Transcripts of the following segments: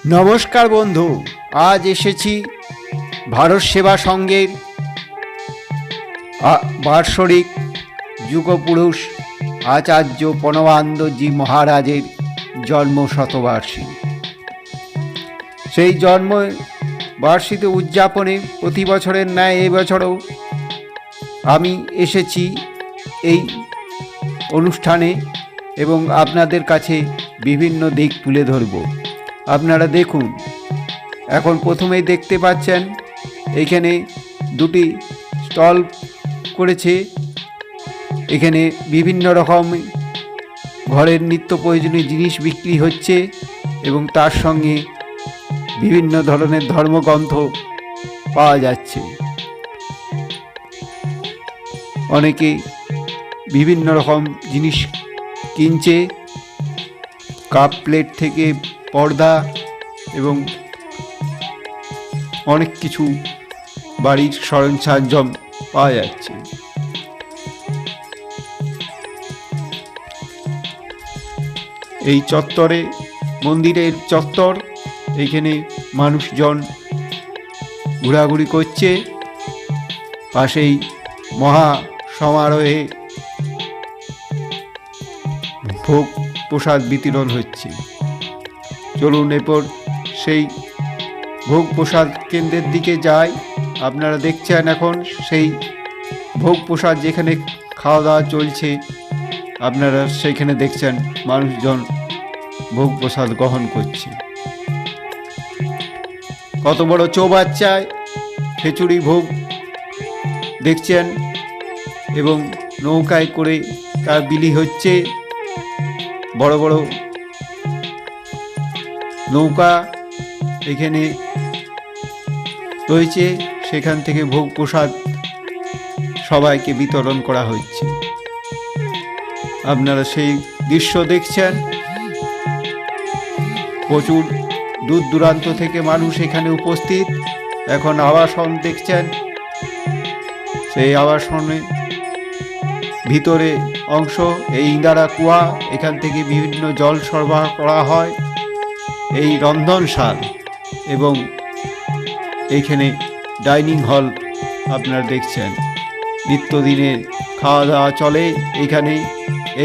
নমস্কার বন্ধু, আজ এসেছি ভারত সেবা সংঘের বার্ষিক যুগপুরুষ আচার্য প্রণবানন্দজি মহারাজের জন্ম শতবার্ষিকী। সেই জন্ম বার্ষিকী উদযাপনে প্রতি বছরের ন্যায় এবছরও আমি এসেছি এই অনুষ্ঠানে এবং আপনাদের কাছে বিভিন্ন দিক তুলে ধরব। আপনারা দেখুন, এখন প্রথমেই দেখতে পাচ্ছেন এখানে দুটি স্টল করেছে। এখানে বিভিন্ন রকম ঘরের নিত্য প্রয়োজনীয় জিনিস বিক্রি হচ্ছে এবং তার সঙ্গে বিভিন্ন ধরনের ধর্মগ্রন্থ পাওয়া যাচ্ছে। অনেকে বিভিন্ন রকম জিনিস কিনছে, কাপ প্লেট থেকে পর্দা এবং অনেক কিছু বাড়ির সরঞ্জাম পাওয়া যাচ্ছে। এই চত্বরে, মন্দিরের চত্বর, এইখানে মানুষজন ঘোরাঘুরি করছে। পাশেই মহা সমারোহে ভোগ প্রসাদ বিতরণ হচ্ছে। চলুন এরপর সেই ভোগ প্রসাদ কেন্দ্রের দিকে যাই। আপনারা দেখছেন এখন সেই ভোগ প্রসাদ যেখানে খাওয়া দাওয়া চলছে। আপনারা সেইখানে দেখছেন মানুষজন ভোগ প্রসাদ গ্রহণ করছে। কত বড় চৌবাচ্চায় খিচুড়ি ভোগ দেখছেন এবং নৌকায় করে তা বিলি হচ্ছে। বড় বড় নৌকা এখানে রয়েছে, সেখান থেকে ভোগ প্রসাদ সবাইকে বিতরণ করা হচ্ছে। আপনারা সেই দৃশ্য দেখছেন। প্রচুর দূর দূরান্ত থেকে মানুষ এখানে উপস্থিত। এখন আবাসন দেখছেন, সেই আবাসনে ভিতরে অংশ এই ইন্দারা কুয়া, এখান থেকে বিভিন্ন জল সরবরাহ করা হয়। এই রন্ধনশাল এবং এইখানে ডাইনিং হল আপনারা দেখছেন। নিত্যদিনের খাওয়া দাওয়া চলে এইখানে।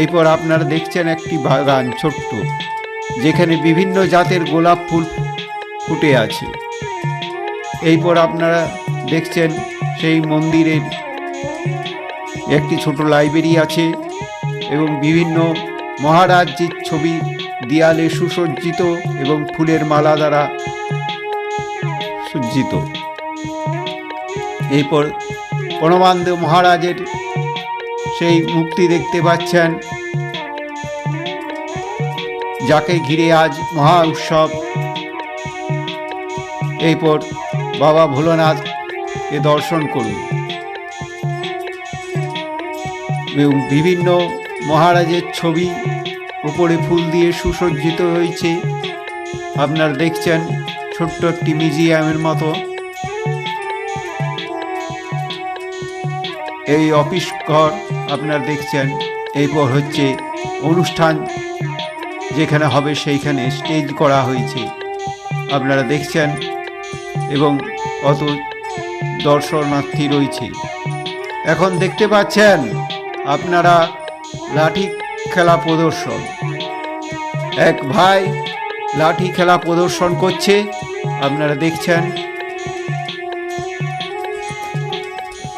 এরপর আপনারা দেখছেন একটি বাগান ছোট্ট, যেখানে বিভিন্ন জাতের গোলাপ ফুল ফুটে আছে। এরপর আপনারা দেখছেন সেই মন্দিরের একটি ছোট লাইব্রেরি আছে এবং বিভিন্ন মহারাজজির ছবি দেয়ালে সুসজ্জিত এবং ফুলের মালা দ্বারা সজ্জিত। এরপর প্রণবানন্দ মহারাজের সেই মূর্তি দেখতে পাচ্ছেন, যাকে ঘিরে আজ মহা উৎসব। এরপর বাবা ভোলানাথকে দর্শন করুন এবং বিভিন্ন মহারাজের ছবি উপরে ফুল দিয়ে সুসজ্জিত হয়েছে। আপনারা দেখছেন ছোট্ট একটি মিউজিয়ামের মতো। এই অফিস ঘর আপনারা দেখছেন। এরপর হচ্ছে অনুষ্ঠান যেখানে হবে সেইখানে স্টেজ করা হয়েছে, আপনারা দেখছেন এবং কত দর্শনার্থী রয়েছে। এখন দেখতে পাচ্ছেন আপনারা লাঠি খেলা প্রদর্শন। এক ভাই লাঠি খেলা প্রদর্শন করছে, আপনারা দেখছেন।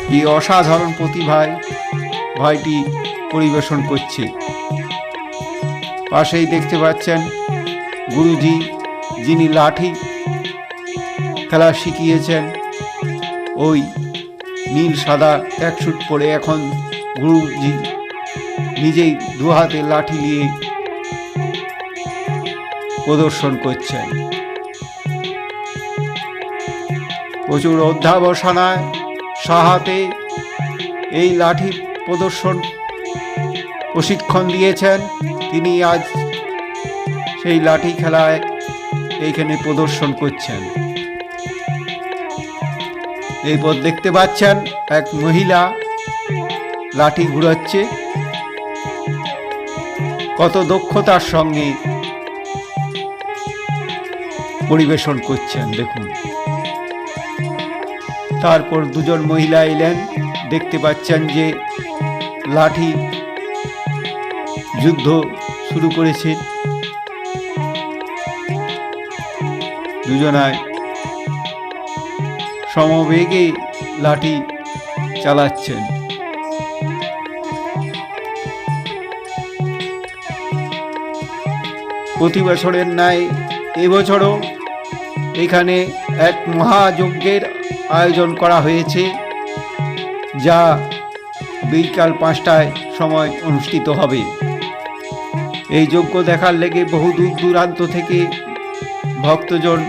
কি অসাধারণ প্রতিভায় ভাইটি পরিবেশন করছে। পাশেই দেখতে পাচ্ছেন গুরুজি, যিনি লাঠি খেলা শিখিয়েছেন। ওই নীল সাদা ট্র্যাকস্যুট পরে এখন গুরুজি নিজেই দু হাতে লাঠি নিয়ে প্রদর্শন করছেন। প্রচুর অধ্যাবসানায় সাহাতে এই লাঠি প্রশিক্ষণ দিয়েছেন। তিনি আজ সেই লাঠি খেলায় এইখানে প্রদর্শন করছেন। এরপর দেখতে পাচ্ছেন এক মহিলা লাঠি ঘুরাচ্ছে। কত দক্ষতার সঙ্গে পরিবেশন করছেন দেখুন। তারপর দুজন মহিলা এলেন, দেখতে পাচ্ছেন যে লাঠি যুদ্ধ শুরু করেছে। দুজনায় সমবেগে লাঠি চালাচ্ছেন। প্রতি বছরের ন্যায় এবছরও এখানে এক মহাযজ্ঞের আয়োজন করা হয়েছে, যা বিকাল 5টায় সময় অনুষ্ঠিত হবে। এই যজ্ঞ দেখার লেগে বহু দূর দূরান্ত থেকে ভক্তজন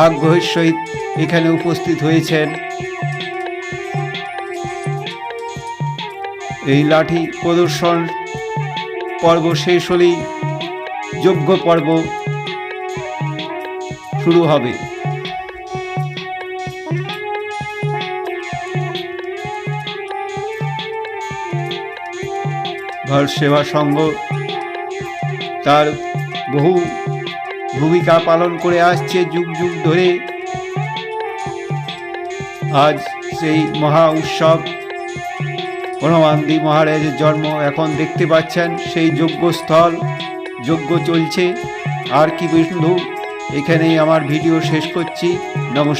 আগ্রহের সহিত এখানে উপস্থিত হয়েছেন। এই লাঠি প্রদর্শন পর্ব শেষ হলেই যজ্ঞ পর্ব শুরু হবে। ভারত সেবা সংঘ তার বহু ভূমিকা পালন করে আসছে যুগ যুগ ধরে। আজ সেই মহা উৎসব হনুমানদি মহারাজের জন্ম। এখন দেখতে পাচ্ছেন সেই যজ্ঞস্থল, যজ্ঞ চলছে। আর কি বন্ধু, এখানেই আমার ভিডিও শেষ করছি। নমস্কার।